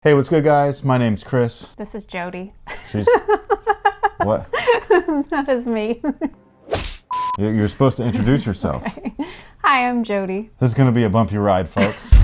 Hey, what's good, guys? My name's Chris. This is Jody. She's... What? That is me. You're supposed to introduce yourself. Okay. Hi, I'm Jody. This is going to be a bumpy ride, folks.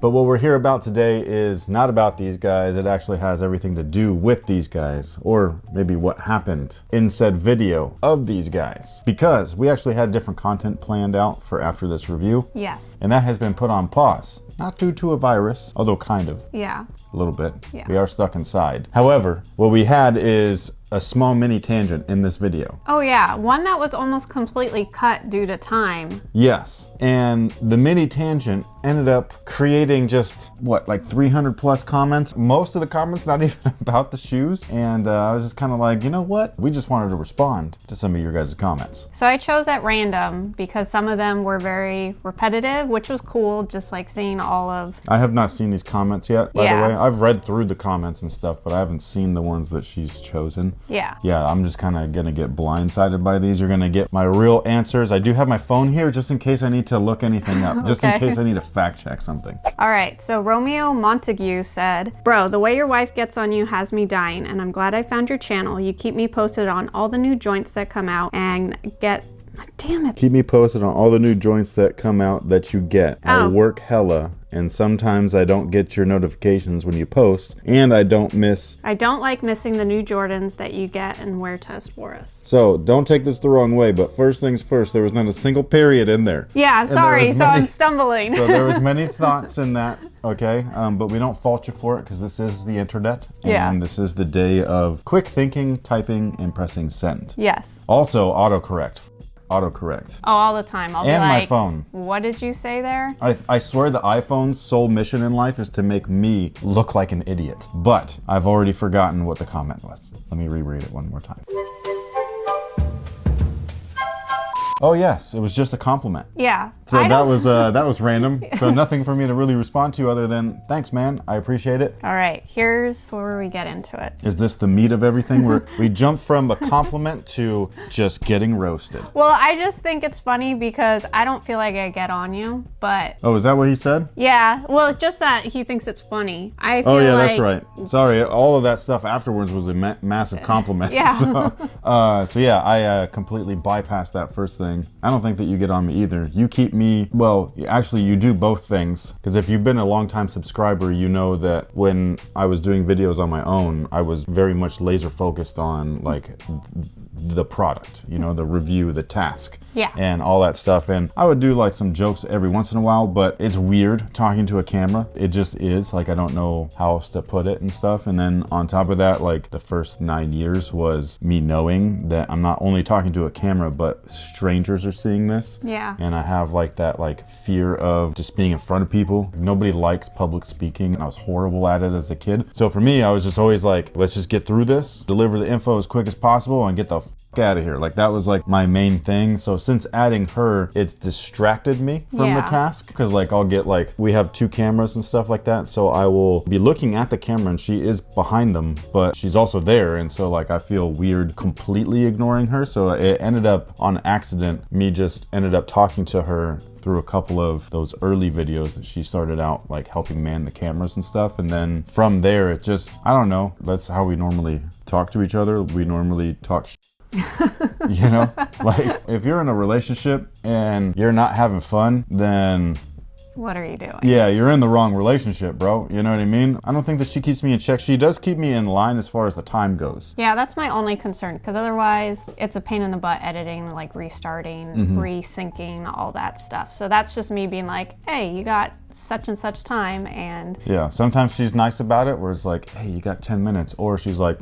But what we're here about today is not about these guys. It actually has everything to do with these guys, or maybe what happened in said video of these guys. Because we actually had different content planned out for after this review. Yes. And that has been put on pause. Not due to a virus, although kind of. Yeah. A little bit. Yeah. We are stuck inside. However, what we had is a small mini tangent in this video. Oh yeah, one that was almost completely cut due to time. Yes, and the mini tangent ended up creating just, what, like 300 plus comments? Most of the comments not even about the shoes, and I was just kind of like, you know what? We just wanted to respond to some of your guys' comments. So I chose at random because some of them were very repetitive, which was cool, just like seeing all of... I have not seen these comments yet, by the way. I've read through the comments and stuff, but I haven't seen the ones that she's chosen. Yeah. Yeah, I'm just kind of gonna get blindsided by these. You're gonna get my real answers. I do have my phone here just in case I need to look anything up, just in case I need to fact check something. All right, so Romeo Montague said, "Bro, the way your wife gets on you has me dying, and I'm glad I found your channel. You keep me posted on all the new joints that come out and get..." Damn it. Keep me posted on all the new joints that come out that you get. I work hella, and sometimes I don't get your notifications when you post, and I don't like missing the new Jordans that you get and WearTest for us. So, don't take this the wrong way, but first things first, there was not a single period in there. Yeah, sorry, so I'm stumbling. So there was many thoughts in that, okay? But we don't fault you for it, because this is the internet, and this is the day of quick thinking, typing, and pressing send. Yes. Also, autocorrect. Autocorrect. Oh, all the time. I'll be like, my phone. What did you say there? I swear the iPhone's sole mission in life is to make me look like an idiot. But I've already forgotten what the comment was. Let me reread it one more time. Oh yes, it was just a compliment. Yeah. So that was random. So nothing for me to really respond to other than, thanks man, I appreciate it. All right, here's where we get into it. Is this the meat of everything? Where we jump from a compliment to just getting roasted? Well, I just think it's funny because I don't feel like I get on you, but... Oh, is that what he said? Yeah, well, just that he thinks it's funny. I feel that's right. Sorry, all of that stuff afterwards was a massive compliment. Yeah. So yeah, I completely bypassed that first thing. I don't think that you get on me either. You keep me, well, actually you do both things. Because if you've been a long time subscriber, you know that when I was doing videos on my own, I was very much laser focused on like the product, you know, the review, the task, and all that stuff. And I would do like some jokes every once in a while, but it's weird talking to a camera. It just is, like, I don't know how else to put it and stuff. And then on top of that, like the first 9 years was me knowing that I'm not only talking to a camera, but strangers are seeing this. Yeah. And I have like that like fear of just being in front of people. Nobody likes public speaking. I was horrible at it as a kid. So for me, I was just always like, let's just get through this, deliver the info as quick as possible and get the out of here. Like that was like my main thing. So since adding her, it's distracted me from the task, because like I'll get like, we have 2 cameras and stuff like that, so I will be looking at the camera and she is behind them, but she's also there, and so like I feel weird completely ignoring her. So it ended up on accident, me just ended up talking to her through a couple of those early videos that she started out like helping man the cameras and stuff, and then from there it just, I don't know, that's how we normally talk to each other. We normally talk you know, like if you're in a relationship and you're not having fun, then what are you doing? Yeah, you're in the wrong relationship, bro. You know what I mean? I don't think that she keeps me in check. She does keep me in line as far as the time goes. Yeah, that's my only concern, because otherwise it's a pain in the butt editing, like restarting, resyncing, all that stuff. So that's just me being like, hey, you got such and such time, and... Yeah, sometimes she's nice about it, where it's like, hey, you got 10 minutes. Or she's like,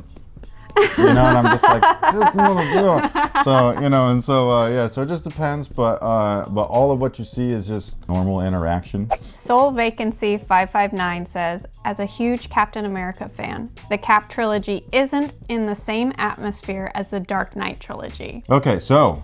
you know, and I'm just like, this motherfucker. So, you know, and so, yeah, so it just depends, but all of what you see is just normal interaction. Soul Vacancy 559 says, as a huge Captain America fan, the Cap trilogy isn't in the same atmosphere as the Dark Knight trilogy. Okay, so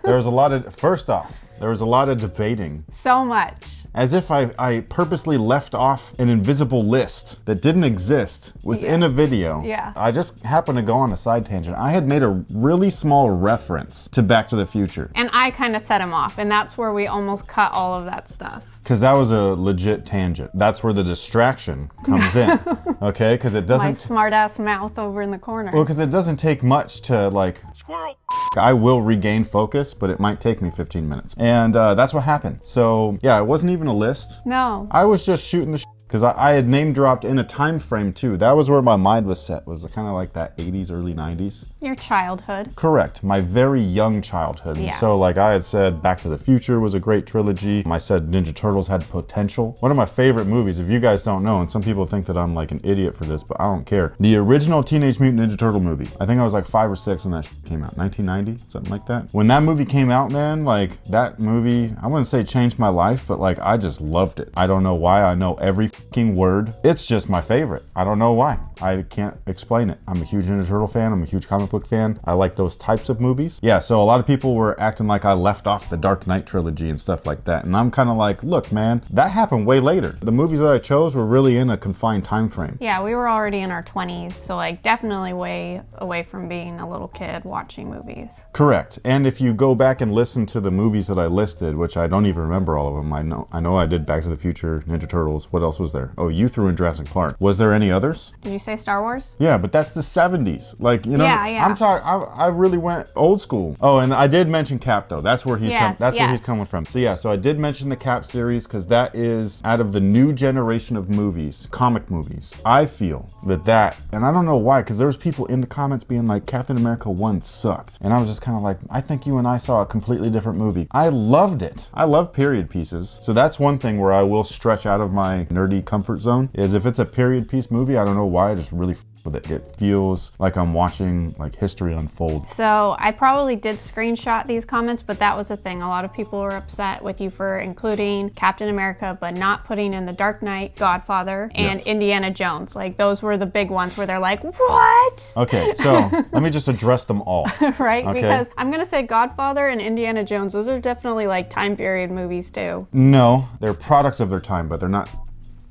there's a lot of, first off, There was a lot of debating. So much. As if I purposely left off an invisible list that didn't exist within a video. Yeah. I just happened to go on a side tangent. I had made a really small reference to Back to the Future. And I kind of set him off, and that's where we almost cut all of that stuff. Because that was a legit tangent. That's where the distraction comes in, okay? Because it doesn't... My smart-ass mouth over in the corner. Well, because it doesn't take much to, like... Squirrel! I will regain focus, but it might take me 15 minutes. And that's what happened. So, yeah, it wasn't even a list. No. I was just shooting the because I had name dropped in a time frame too. That was where my mind was set, was kind of like that 80s, early 90s. Your childhood. Correct. My very young childhood. Yeah. And so like I had said, Back to the Future was a great trilogy. I said Ninja Turtles had potential. One of my favorite movies, if you guys don't know, and some people think that I'm like an idiot for this, but I don't care. The original Teenage Mutant Ninja Turtle movie. I think I was like 5 or 6 when that came out. 1990, something like that. When that movie came out, man, like that movie, I wouldn't say changed my life, but like I just loved it. I don't know why. I know every fucking word. It's just my favorite. I don't know why. I can't explain it. I'm a huge Ninja Turtle fan. I'm a huge comic book fan. I like those types of movies. Yeah, so a lot of people were acting like I left off the Dark Knight trilogy and stuff like that. And I'm kind of like, look, man, that happened way later. The movies that I chose were really in a confined time frame. Yeah, we were already in our 20s, so like definitely way away from being a little kid watching movies. Correct. And if you go back and listen to the movies that I listed, which I don't even remember all of them. I know I did Back to the Future, Ninja Turtles. What else was there? Oh, you threw in Jurassic Park. Was there any others? Did you say Star Wars? Yeah, but that's the 70s. Like, you know, Yeah. I'm sorry, I really went old school. Oh, and I did mention Cap though. That's where he's where he's coming from. So yeah, so I did mention the Cap series because that is out of the new generation of movies, comic movies. I feel that, and I don't know why, because there was people in the comments being like, Captain America 1 sucked. And I was just kind of like, I think you and I saw a completely different movie. I loved it. I love period pieces. So that's one thing where I will stretch out of my nerdy comfort zone, is if it's a period piece movie, I don't know why, I just really with it. It feels like I'm watching like history unfold. So I probably did screenshot these comments, but that was the thing. A lot of people were upset with you for including Captain America, but not putting in the Dark Knight, Godfather, and Indiana Jones. Like those were the big ones where they're like, what? Okay, so let me just address them all. Right? Okay. Because I'm going to say Godfather and Indiana Jones, those are definitely like time period movies too. No, they're products of their time, but they're not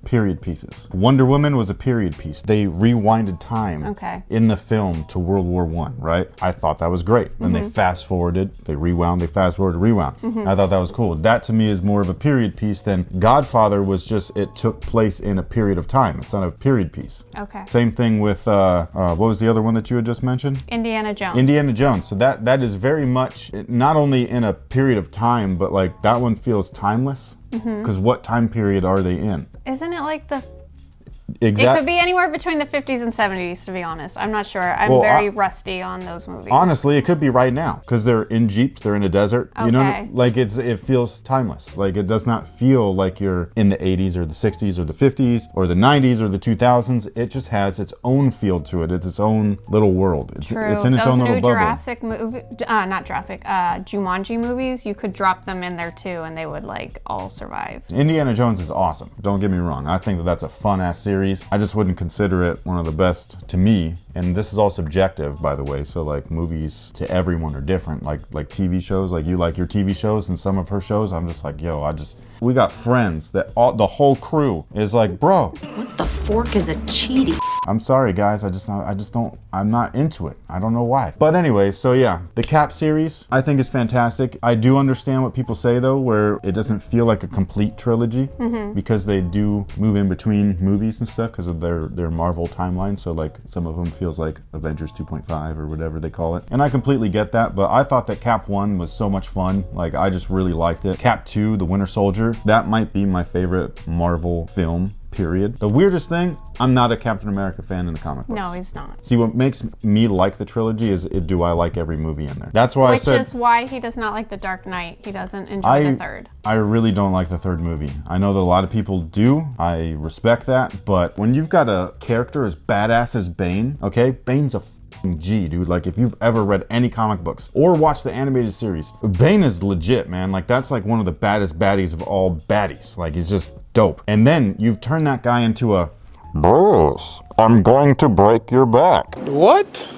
period pieces. Wonder Woman was a period piece. They rewinded time in the film to World War I, right? I thought that was great. When they fast forwarded, they rewound, they fast forwarded, rewound. I thought that was cool. That to me is more of a period piece than Godfather was just, it took place in a period of time. It's not a period piece. Okay. Same thing with, what was the other one that you had just mentioned? Indiana Jones. Indiana Jones. So that is very much not only in a period of time, but like that one feels timeless. Because what time period are they in? Isn't it like the... It could be anywhere between the 50s and 70s, to be honest. I'm not sure. I'm very rusty on those movies. Honestly, it could be right now because they're in Jeeps, they're in a desert. Okay. You know, like it feels timeless. Like it does not feel like you're in the 80s or the 60s or the 50s or the 90s or the 2000s. It just has its own feel to it. It's its own little world. It's in its own little bubble. Jurassic movie, not Jurassic, Jumanji movies, you could drop them in there too and they would like all survive. Indiana Jones is awesome. Don't get me wrong. I think that's a fun ass series. I just wouldn't consider it one of the best to me. And this is all subjective, by the way. So like movies to everyone are different. Like TV shows, like you like your TV shows and some of her shows, I'm just like, yo, we got friends that the whole crew is like, bro. What the fork is a cheaty? I'm sorry guys, I'm not into it. I don't know why. But anyway, so yeah, the Cap series I think is fantastic. I do understand what people say though, where it doesn't feel like a complete trilogy because they do move in between movies and stuff because of their Marvel timeline. So like some of them feels like Avengers 2.5 or whatever they call it. And I completely get that, but I thought that Cap 1 was so much fun. Like I just really liked it. Cap 2, The Winter Soldier, that might be my favorite Marvel film. Period. The weirdest thing, I'm not a Captain America fan in the comic books. No, he's not. See, what makes me like the trilogy is do I like every movie in there. That's why I said... Which is why he does not like the Dark Knight. He doesn't enjoy the third. I really don't like the third movie. I know that a lot of people do. I respect that. But when you've got a character as badass as Bane, okay? Bane's a G, dude. Like if you've ever read any comic books or watched the animated series, Bane is legit, man. Like that's like one of the baddest baddies of all baddies. Like he's just dope. And then you've turned that guy into a Bruce, I'm going to break your back. What?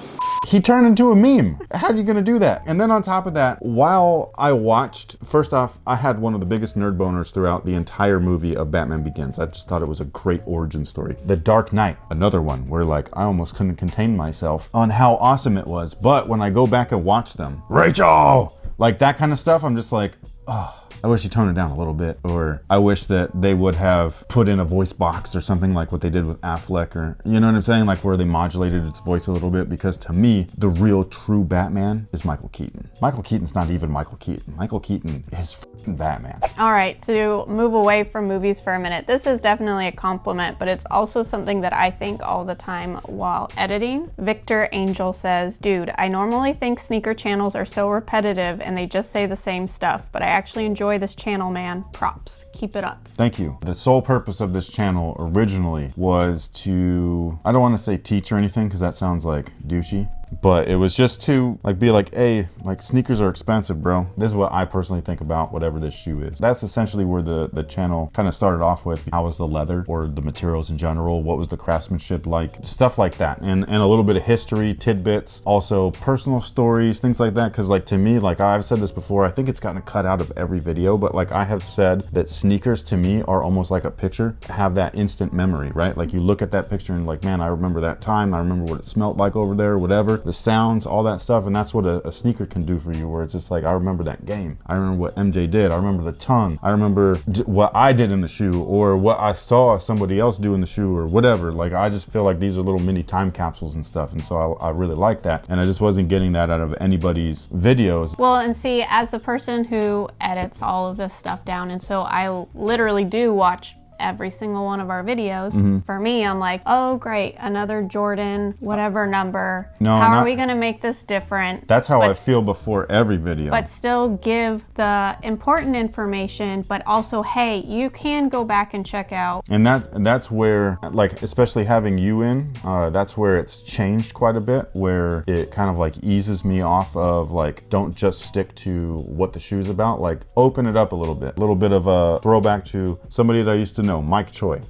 He turned into a meme. How are you gonna do that? And then on top of that, while I watched, first off, I had one of the biggest nerd boners throughout the entire movie of Batman Begins. I just thought it was a great origin story. The Dark Knight, another one where like I almost couldn't contain myself on how awesome it was. But when I go back and watch them, Rachel, like that kind of stuff, I'm just like, oh, I wish you toned it down a little bit, or I wish that they would have put in a voice box or something like what they did with Affleck, or you know what I'm saying, like where they modulated its voice a little bit, because to me, the real true Batman is Michael Keaton. Michael Keaton's not even Michael Keaton. Michael Keaton is f***ing Batman. All right, to move away from movies for a minute, this is definitely a compliment, but it's also something that I think all the time while editing. Victor Angel says, dude, I normally think sneaker channels are so repetitive and they just say the same stuff, but I actually enjoy this channel, man. Props. Keep it up. Thank you. The sole purpose of this channel originally was to, I don't want to say teach or anything because that sounds like douchey, but it was just to like be like, hey, like sneakers are expensive, bro. This is what I personally think about whatever this shoe is. That's essentially where the channel kind of started off with. How was the leather or the materials in general? What was the craftsmanship like? Stuff like that. And a little bit of history, tidbits, also personal stories, things like that. Cause like to me, like I've said this before, I think it's gotten cut out of every video, but like I have said that sneakers to me are almost like a picture, have that instant memory, right? Like you look at that picture and like, man, I remember that time. I remember what it smelled like over there, whatever. The sounds, all that stuff, and that's what a sneaker can do for you, where it's just like, I remember that game. I remember what MJ did. I remember the tongue. I remember what I did in the shoe, or what I saw somebody else do in the shoe, or whatever. Like, I just feel like these are little mini time capsules and stuff, and so I really like that, and I just wasn't getting that out of anybody's videos. Well, and see, as the person who edits all of this stuff down, and so I literally do watch every single one of our videos. For me, I'm like, oh great, another Jordan, whatever number. No, how are we gonna make this different? That's how I feel before every video. But still give the important information, but also, hey, you can go back and check out. And that's where, like, especially having you in, that's where it's changed quite a bit, where it kind of like eases me off of like, don't just stick to what the shoe's about, like open it up a little bit of a throwback to somebody that I used to know, Mike Choi.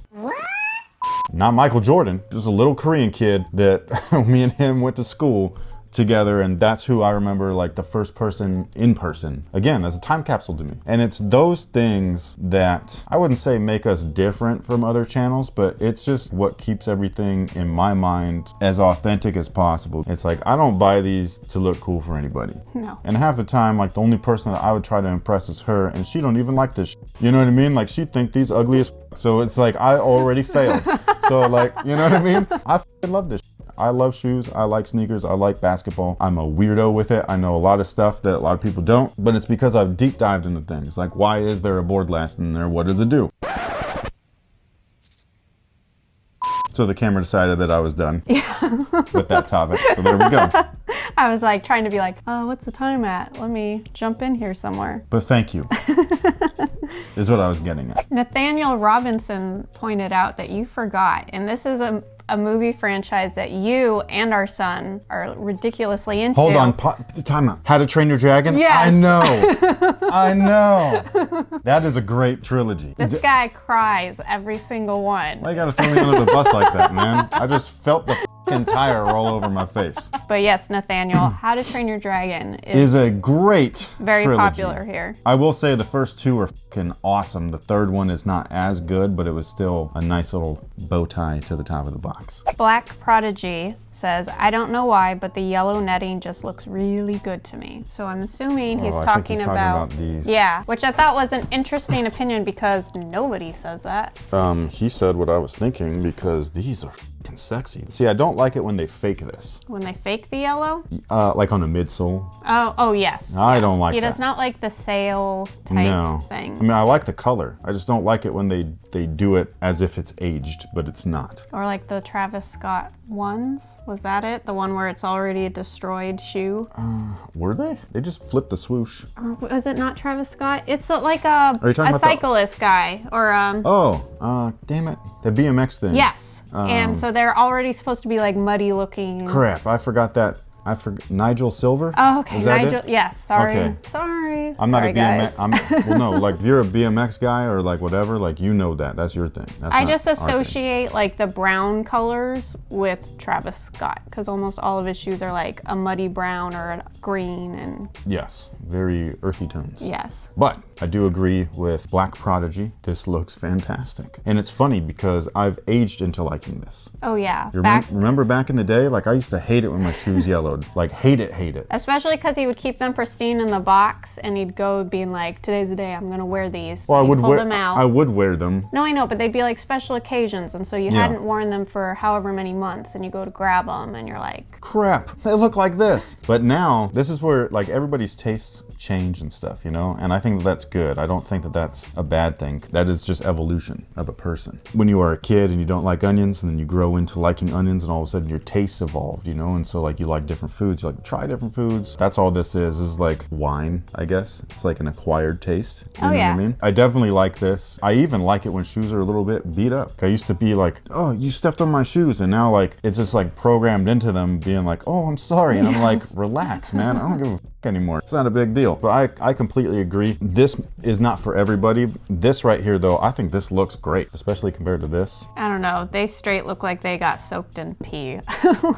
Not Michael Jordan, just a little Korean kid that me and him went to school together, and that's who I remember, like the first person in person, again, as a time capsule to me. And it's those things that I wouldn't say make us different from other channels, but it's just what keeps everything in my mind as authentic as possible. It's like, I don't buy these to look cool for anybody. No. And half the time, like the only person that I would try to impress is her, and she don't even like this you know what I mean? Like she'd think these ugly as so it's like I already failed. So like, you know what I mean? I love this. I love shoes, I like sneakers, I like basketball. I'm a weirdo with it. I know a lot of stuff that a lot of people don't, but it's because I've deep dived into things. Like, why is there a board last in there? What does it do? So the camera decided that I was done with that topic. So there we go. I was like trying to be like, what's the time at? Let me jump in here somewhere. But thank you, is what I was getting at. Nathaniel Robinson pointed out that you forgot, and this is a movie franchise that you and our son are ridiculously into. Hold on, time out. How to Train Your Dragon? Yes. I know. I know. That is a great trilogy. This guy cries every single one. Why you gotta throw me under the bus like that, man? I just felt the f***ing tire roll over my face. But yes, Nathaniel, How to Train Your Dragon is a great very trilogy. Popular here. I will say the first two are f***ing awesome. The third one is not as good, but it was still a nice little bow tie to the top of the box. Black Prodigy says, I don't know why, but the yellow netting just looks really good to me. So I'm assuming he's talking about these. Yeah, which I thought was an interesting opinion because nobody says that. He said what I was thinking because these are f***ing sexy. See, I don't like it when they fake this. When they fake the yellow? Like on a midsole. Oh yes. I don't like that. He does not like the sail type thing. I mean, I like the color. I just don't like it when they do it as if it's aged, but it's not. Or like the Travis Scott ones. Was that it? The one where it's already a destroyed shoe? Were they? They just flipped the swoosh. Or was it not Travis Scott? It's like a cyclist guy. Or damn it. The BMX thing. Yes. And so they're already supposed to be like muddy looking. Crap, I forgot that I forget, Nigel Silver? Oh, okay. Is that Nigel. it? Yes. Sorry. Okay. Sorry. I'm not Sorry, a BMX. guys. Well, no, like if you're a BMX guy or like whatever, like you know that's your thing. That's I not just our thing. associate like the brown colors with Travis Scott because almost all of his shoes are like a muddy brown or a green and Yes, very earthy tones. yes. But I do agree with Black Prodigy. This looks fantastic. And it's funny because I've aged into liking this. Oh yeah. You remember back in the day? Like I used to hate it when my shoes yellowed. Like hate it. Especially because he would keep them pristine in the box and he'd go being like, today's the day I'm going to wear these. Well, And he'd pull them out. I would wear them. No, I know, but they'd be like special occasions. And so you hadn't worn them for however many months and you go to grab them and you're like, Crap, they look like this. But now, this is where like everybody's tastes change and stuff, you know? And I think that's good. I don't think that that's a bad thing. That is just evolution of a person. When you are a kid and you don't like onions and then you grow into liking onions and all of a sudden your tastes evolved, you know? And so like you like different foods, you like try different foods. That's all this is. This is like wine, I guess. It's like an acquired taste. You know what I mean? I definitely like this. I even like it when shoes are a little bit beat up. I used to be like, oh, you stepped on my shoes. And now like, it's just like programmed into them being like, oh, I'm sorry. And I'm like, relax, man. I don't give a anymore. It's not a big deal. But I completely agree. This is not for everybody. This right here though, I think this looks great, especially compared to this. I don't know. They straight look like they got soaked in pee.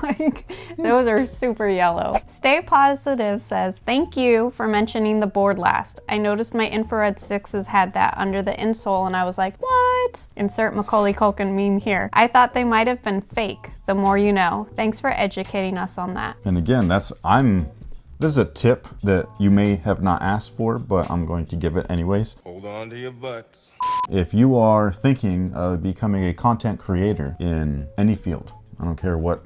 Like, those are super yellow. Stay Positive says, thank you for mentioning the board last. I noticed my infrared 6s had that under the insole and I was like, what? Insert Macaulay Culkin meme here. I thought they might have been fake. The more you know. Thanks for educating us on that. And again, this is a tip that you may have not asked for, but I'm going to give it anyways. Hold on to your butts. If you are thinking of becoming a content creator in any field, I don't care what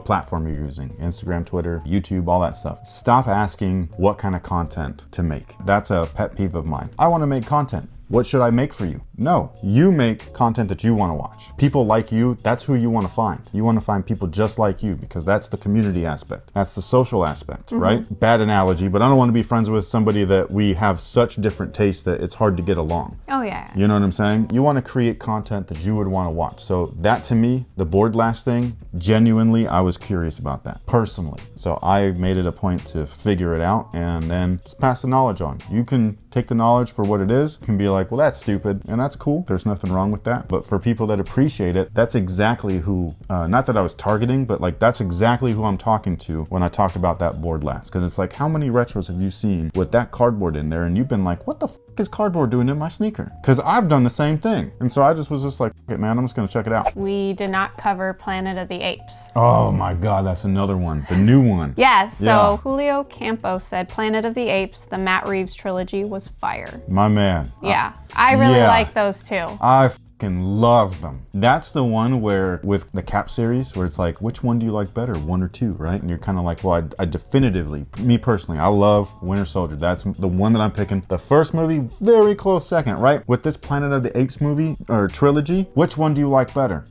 platform you're using, Instagram, Twitter, YouTube, all that stuff, stop asking what kind of content to make. That's a pet peeve of mine. I want to make content. What should I make for you? No, you make content that you want to watch. People like you, that's who you want to find. You want to find people just like you because that's the community aspect. That's the social aspect, right? Bad analogy, but I don't want to be friends with somebody that we have such different tastes that it's hard to get along. Oh yeah. You know what I'm saying? You want to create content that you would want to watch. So that to me, the board last thing, genuinely, I was curious about that personally. So I made it a point to figure it out and then just pass the knowledge on. You can take the knowledge for what it is. You can be like, well, that's stupid, and that's cool. There's nothing wrong with that. But for people that appreciate it, that's exactly who, not that I was targeting, but like that's exactly who I'm talking to when I talked about that board last. Because it's like, how many retros have you seen with that cardboard in there? And you've been like, what the f is cardboard doing in my sneaker? Because I've done the same thing. And so I was just like, okay, man, I'm just going to check it out. We did not cover Planet of the Apes. Oh my God, that's another one. The new one. Yes, so Yeah. Julio Campos said Planet of the Apes, the Matt Reeves trilogy, was fire. My man. Yeah, I really yeah. like those too. I fucking love them. That's the one where, with the Cap series, where it's like, which one do you like better, 1 or 2, right? And you're kind of like, well, I definitively, me personally, I love Winter Soldier. That's the one that I'm picking. The first movie, very close second, right? With this Planet of the Apes movie, or trilogy, which one do you like better?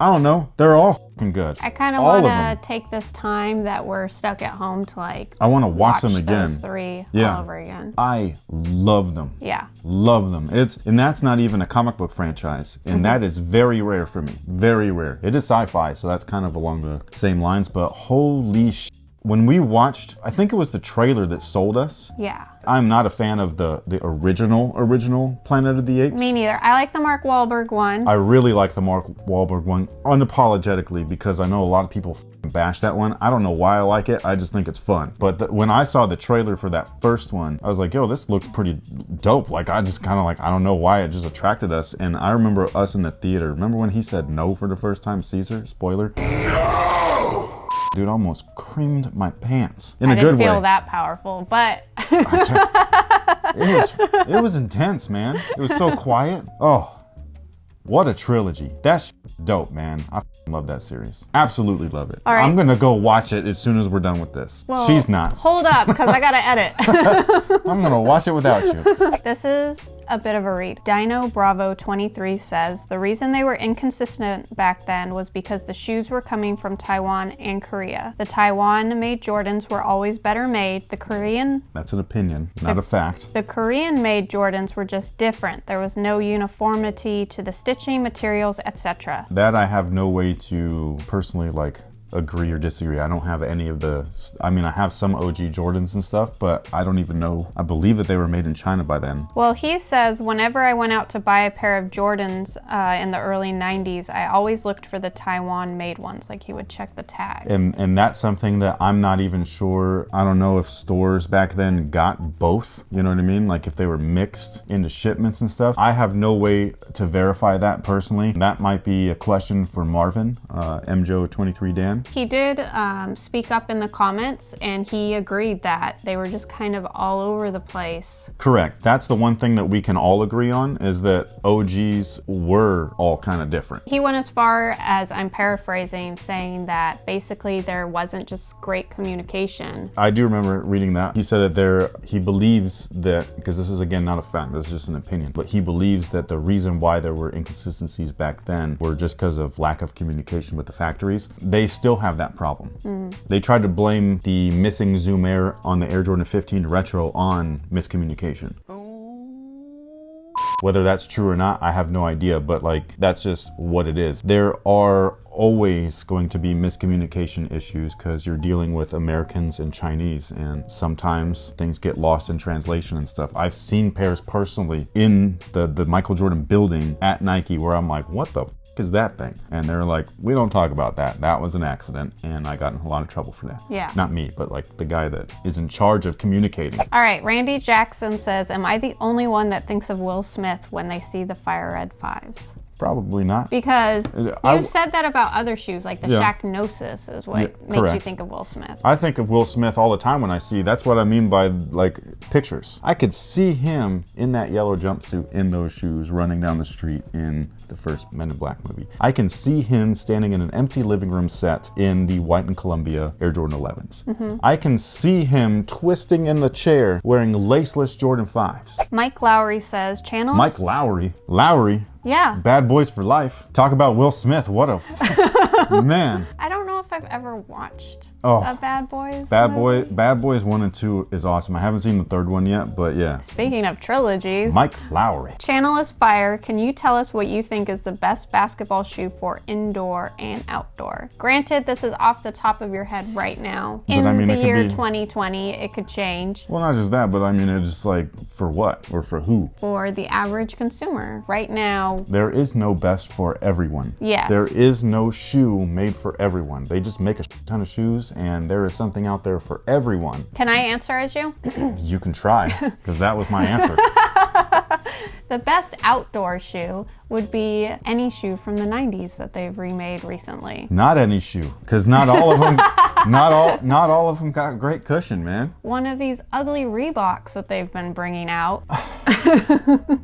I don't know. They're all fucking good. I kind of want to take this time that we're stuck at home to like. I want to watch them again. Those 3 Yeah. all over again. I love them. Yeah. Love them. And that's not even a comic book franchise. And that is very rare for me. Very rare. It is sci-fi, so that's kind of along the same lines, but holy shit. When we watched, I think it was the trailer that sold us. Yeah. I'm not a fan of the original Planet of the Apes. Me neither. I like the Mark Wahlberg one. I really like the Mark Wahlberg one unapologetically because I know a lot of people bash that one. I don't know why I like it. I just think it's fun. But when I saw the trailer for that first one, I was like, yo, this looks pretty dope. Like, I just kind of like, I don't know why it just attracted us. And I remember us in the theater. Remember when he said no for the first time, Caesar? Spoiler. Dude, I almost creamed my pants in a good way. I didn't feel that powerful, but it was intense, man. It was so quiet. Oh, what a trilogy. That's dope, man. I love that series. Absolutely love it. All right. I'm gonna go watch it as soon as we're done with this. well, She's not. Hold up, because I gotta edit. I'm gonna watch it without you. This is a bit of a read. Dino Bravo 23 says the reason they were inconsistent back then was because the shoes were coming from Taiwan and Korea. The Taiwan-made Jordans were always better made. That's an opinion, not a fact. The Korean-made Jordans were just different. There was no uniformity to the stitching, materials, etc. That I have no way to personally like agree or disagree. I don't have any of the, I mean, I have some OG Jordans and stuff, but I don't even know. I believe that they were made in China by then. Well, he says, whenever I went out to buy a pair of Jordans in the early 90s, I always looked for the Taiwan-made ones. Like, he would check the tag. And that's something that I'm not even sure. I don't know if stores back then got both, you know what I mean? Like if they were mixed into shipments and stuff. I have no way to verify that personally. That might be a question for Marvin, MJO23Dan. He did speak up in the comments, and he agreed that they were just kind of all over the place. Correct. That's the one thing that we can all agree on, is that OGs were all kind of different. He went as far as, I'm paraphrasing, saying that basically there wasn't just great communication. I do remember reading that. He said that he believes that, because this is again not a fact, this is just an opinion, but he believes that the reason why there were inconsistencies back then were just because of lack of communication with the factories. They still have that problem. They tried to blame the missing Zoom Air on the Air Jordan 15 Retro on miscommunication. Whether that's true or not, I have no idea, but like, that's just what it is. There are always going to be miscommunication issues because you're dealing with Americans and Chinese, and sometimes things get lost in translation and stuff. I've seen pairs personally in the Michael Jordan building at Nike where I'm like, what the is that thing? And they're like, we don't talk about that. That was an accident. And I got in a lot of trouble for that. Yeah. Not me, but like the guy that is in charge of communicating. All right, Randy Jackson says, am I the only one that thinks of Will Smith when they see the Fire Red 5s? Probably not. Because you've said that about other shoes, like the Shacknosis is what makes you think of Will Smith. I think of Will Smith all the time when I see, that's what I mean by like pictures. I could see him in that yellow jumpsuit in those shoes running down the street in the first Men in Black movie. I can see him standing in an empty living room set in the white and Columbia Air Jordan 11s. I can see him twisting in the chair wearing laceless Jordan 5s. Mike Lowry says, channels? Mike Lowry? Lowry? Yeah. Bad Boys for Life. Talk about Will Smith. What a man. I don't know if I've ever watched a Bad Boys movie. Bad Boys 1 and 2 is awesome. I haven't seen the third one yet, but yeah. Speaking of trilogies. Mike Lowry. Channel is Fire. Can you tell us what you think is the best basketball shoe for indoor and outdoor? Granted, this is off the top of your head right now. In the year 2020, it could change. Well, not just that, but I mean, it's just like, for what? Or for who? For the average consumer. Right now, there is no best for everyone. Yes. There is no shoe made for everyone. They just make a ton of shoes, and there is something out there for everyone. Can I answer as you? You can try, because that was my answer. The best outdoor shoe would be any shoe from the 90s that they've remade recently. Not any shoe, because not all of them, not all of them got great cushion, man. One of these ugly Reeboks that they've been bringing out.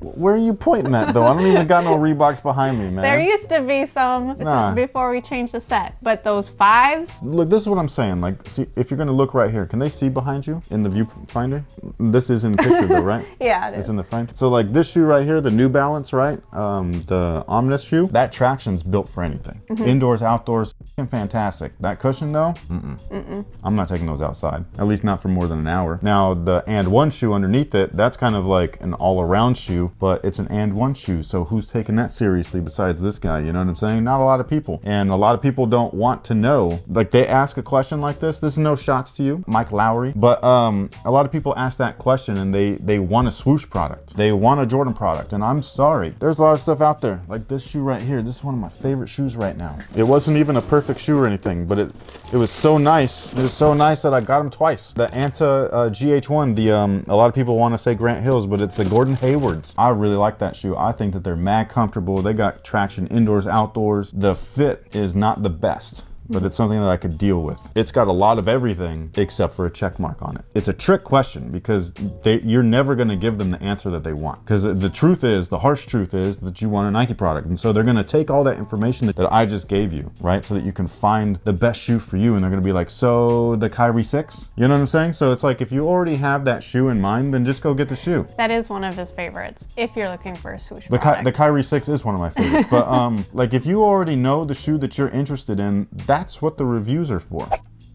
Where are you pointing at, though? I don't even got no Reeboks behind me, man. There used to be some before we changed the set, but those 5s. Look, this is what I'm saying. Like, see, if you're gonna look right here, can they see behind you in the viewfinder? This is in the picture, though, right? Yeah, it is. It's in the front. So, like this shoe right here, the New Balance, right? The Omnis shoe. That traction's built for anything. Indoors, outdoors, fantastic. That cushion, though, I'm not taking those outside. At least not for more than an hour. Now, the And One shoe underneath it, that's kind of like an all-around shoe, but it's an And One shoe. So who's taking that seriously besides this guy? You know what I'm saying? Not a lot of people. And a lot of people don't want to know. Like, they ask a question like this. This is no shots to you, Mike Lowry. But a lot of people ask that question, and they want a swoosh product. They want a Jordan product. And I'm sorry. There's a lot of stuff out there. Like this shoe right here. This is one of my favorite shoes right now. It wasn't even a perfect shoe or anything, but it was so nice. It was so nice that I got them twice. The Anta GH1, a lot of people want to say Grant Hills, but it's the Gordon Haywards. I really like that shoe. I think that they're mad comfortable. They got traction indoors, outdoors. The fit is not the best, but it's something that I could deal with. It's got a lot of everything except for a check mark on it. It's a trick question because you're never gonna give them the answer that they want. Because the truth is, the harsh truth is that you want a Nike product. And so they're gonna take all that information that I just gave you, right? So that you can find the best shoe for you. And they're gonna be like, so the Kyrie 6? You know what I'm saying? So it's like, if you already have that shoe in mind, then just go get the shoe. That is one of his favorites, if you're looking for a swoosh product. The Kyrie 6 is one of my favorites. But like, if you already know the shoe that you're interested in, that's what the reviews are for.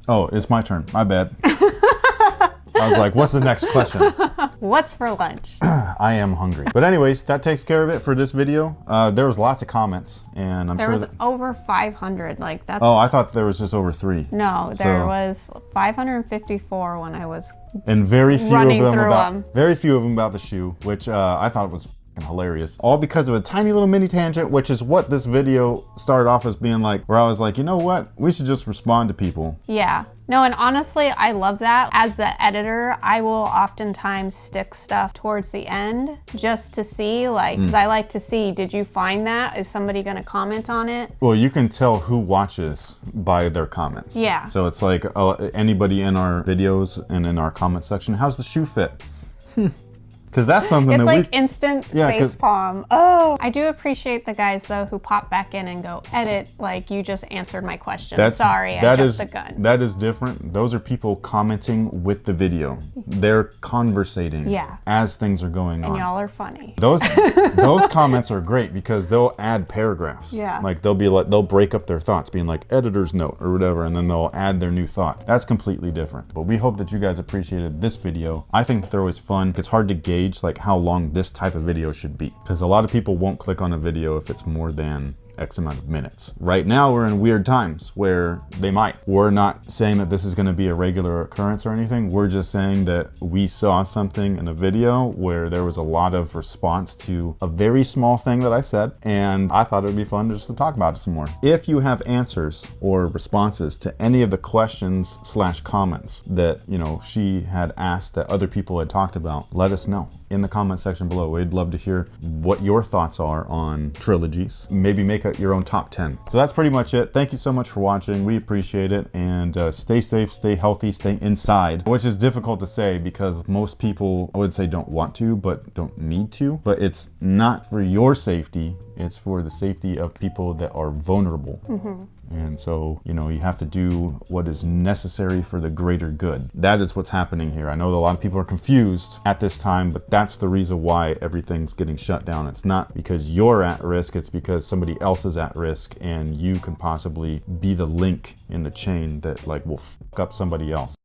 Oh, it's my turn. My bad. I was like, what's the next question? What's for lunch? I am hungry. But anyways, that takes care of it for this video. There was lots of comments, and I'm There sure was that... over 500. Like that's. Oh, I thought there was just over 3. No, there was 554 when I was. And very few running of them through about 'em. very few of them about the shoe, which I thought was f***ing hilarious. All because of a tiny little mini tangent, which is what this video started off as being like, where I was like, you know what? We should just respond to people. Yeah. No, and honestly, I love that. As the editor, I will oftentimes stick stuff towards the end just to see, like, 'cause I like to see, did you find that? Is somebody going to comment on it? Well, you can tell who watches by their comments. Yeah. So it's like anybody in our videos and in our comment section, how's the shoe fit? Because that's something It's that like instant face palm. Oh, I do appreciate the guys though who pop back in and go, edit, like you just answered my question. Sorry, I jumped the gun. That is different. Those are people commenting with the video. They're conversating as things are going on. And y'all are funny. Those comments are great because they'll add paragraphs. Yeah. Like they'll break up their thoughts, being like editor's note or whatever, and then they'll add their new thought. That's completely different. But we hope that you guys appreciated this video. I think they're always fun. It's hard to gauge like how long this type of video should be because a lot of people won't click on a video if it's more than X amount of minutes. Right now we're in weird times where they might. We're not saying that this is going to be a regular occurrence or anything. We're just saying that we saw something in a video where there was a lot of response to a very small thing that I said, and I thought it would be fun just to talk about it some more. If you have answers or responses to any of the questions / comments that, you know, she had asked that other people had talked about, let us know in the comment section below. We'd love to hear what your thoughts are on trilogies. Maybe make your own top 10. So that's pretty much it. Thank you so much for watching. We appreciate it. And stay safe, stay healthy, stay inside, which is difficult to say because most people, I would say, don't want to, but don't need to. But it's not for your safety. It's for the safety of people that are vulnerable. And so, you know, you have to do what is necessary for the greater good. That is what's happening here. I know that a lot of people are confused at this time, but that's the reason why everything's getting shut down. It's not because you're at risk, it's because somebody else is at risk and you can possibly be the link in the chain that like will fuck up somebody else.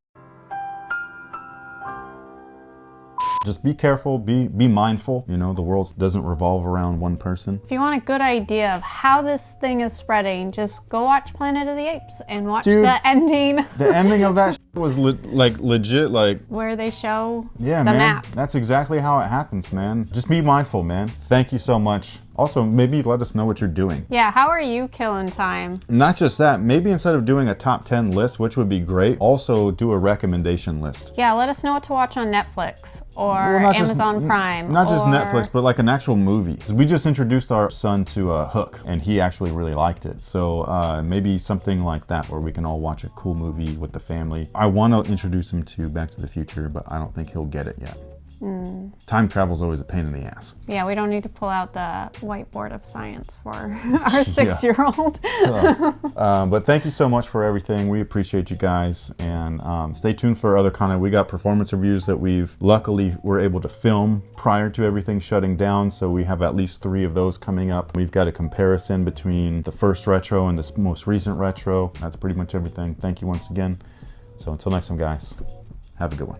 Just be careful, be mindful. You know, the world doesn't revolve around one person. If you want a good idea of how this thing is spreading, just go watch Planet of the Apes and watch Dude, the ending. The ending of that was legit, like where they show the man. Map. That's exactly how it happens, man. Just be mindful, man. Thank you so much. Also, maybe let us know what you're doing. Yeah, how are you killing time? Not just that, maybe instead of doing a top 10 list, which would be great, also do a recommendation list. Yeah, let us know what to watch on Netflix or Amazon Prime. Not just Netflix, but like an actual movie. 'Cause we just introduced our son to Hook, and he actually really liked it. So maybe something like that where we can all watch a cool movie with the family. I want to introduce him to Back to the Future, but I don't think he'll get it yet. Time travel is always a pain in the ass. Yeah, we don't need to pull out the whiteboard of science for our 6-year-old. But thank you so much for everything. We appreciate you guys, and stay tuned for other content. We got performance reviews that luckily were able to film prior to everything shutting down, so we have at least 3 of those coming up. We've got a comparison between the first retro and the most recent retro. That's pretty much everything. Thank you once again. So until next time, guys, have a good one.